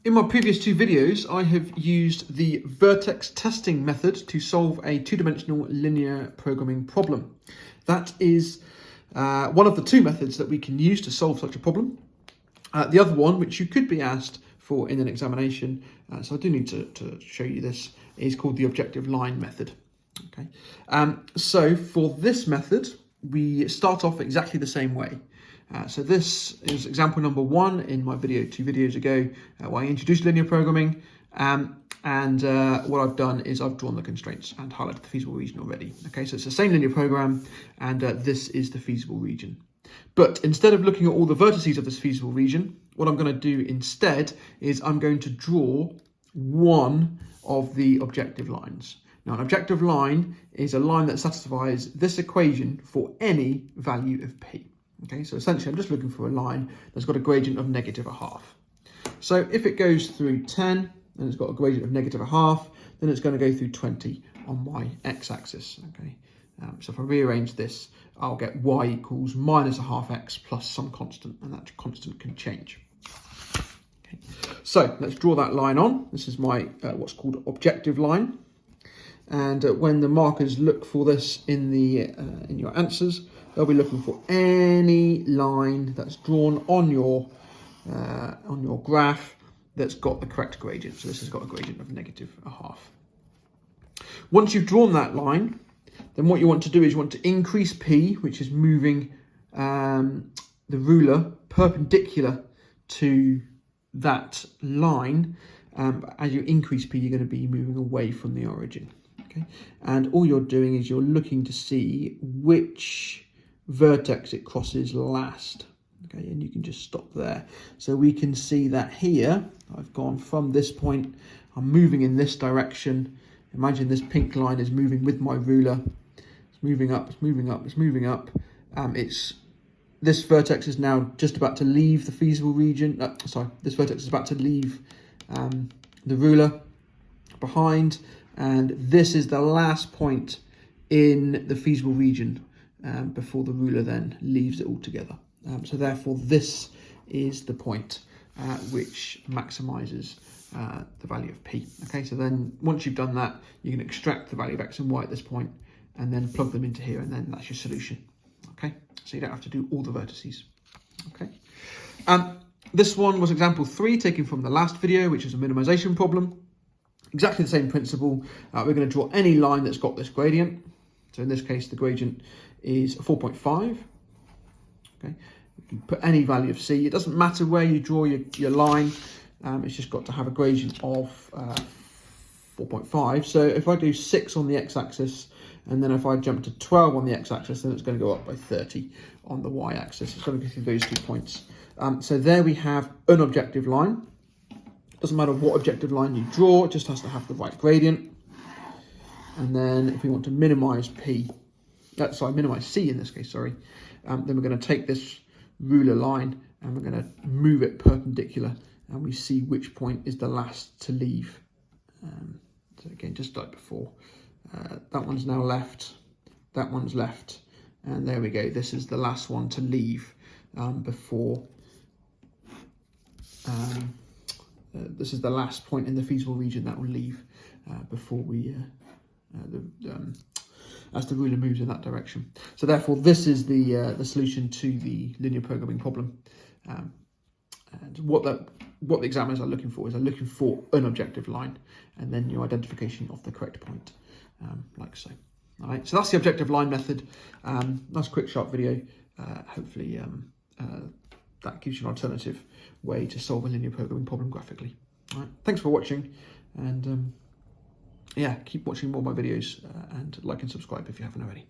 In my previous two videos, I have used the Vertex Testing Method to solve a two-dimensional linear programming problem. That is one of the two methods that we can use to solve such a problem. The other one, which you could be asked for in an examination, so I do need to show you this, is called the objective line method. Okay. So for this method, we start off exactly the same way. So this is example number 1 in my video 2 videos ago, where I introduced linear programming. What I've done is I've drawn the constraints and highlighted the feasible region already. Okay, so it's the same linear program, and this is the feasible region. But instead of looking at all the vertices of this feasible region, what I'm going to do instead is I'm going to draw one of the objective lines. Now, an objective line is a line that satisfies this equation for any value of p. Okay, so essentially I'm just looking for a line that's got a gradient of -1/2. So if it goes through 10 and it's got a gradient of -1/2, then it's going to go through 20 on my x-axis. Okay, so if I rearrange this, I'll get y equals -1/2x plus some constant, and that constant can change. Okay, so let's draw that line on. This is my what's called objective line. And when the markers look for this in your answers, they'll be looking for any line that's drawn on your graph that's got the correct gradient. So this has got a gradient of -1/2. Once you've drawn that line, then what you want to do is you want to increase p, which is moving the ruler perpendicular to that line. As you increase p, you're going to be moving away from the origin. Okay, and all you're doing is you're looking to see which vertex it crosses last. Okay, and you can just stop there. So we can see that here, I've gone from this point, I'm moving in this direction. Imagine this pink line is moving with my ruler. It's moving up, it's moving up, it's moving up. This vertex is now just about to leave the feasible region. This vertex is about to leave the ruler behind. And this is the last point in the feasible region before the ruler then leaves it altogether. So therefore, this is the point which maximizes the value of p. Okay, so then once you've done that, you can extract the value of x and y at this point and then plug them into here, and then that's your solution. Okay, so you don't have to do all the vertices. Okay, this one was example 3 taken from the last video, which is a minimization problem. Exactly the same principle. We're going to draw any line that's got this gradient. So in this case, the gradient is 4.5. Okay, you can put any value of c. It doesn't matter where you draw your line. It's just got to have a gradient of 4.5. So if I do 6 on the x-axis, and then if I jump to 12 on the x-axis, then it's going to go up by 30 on the y-axis. It's going to go through those 2 points. So there we have an objective line. Doesn't matter what objective line you draw, it just has to have the right gradient. And then if we want to minimize minimize c in this case, then we're going to take this ruler line and we're going to move it perpendicular, and we see which point is the last to leave. So again, just like before, that one's now left, that one's left, and there we go. This is the last one to leave before. This is the last point in the feasible region that will leave before we, as the ruler moves in that direction. So therefore, this is the solution to the linear programming problem. And what the examiners are looking for is they're looking for an objective line, and then your identification of the correct point, like so. All right, so that's the objective line method. Nice quick, sharp video. Hopefully, that gives you an alternative way to solve a linear programming problem graphically. All right, thanks for watching, and yeah, keep watching more of my videos, and like and subscribe if you haven't already.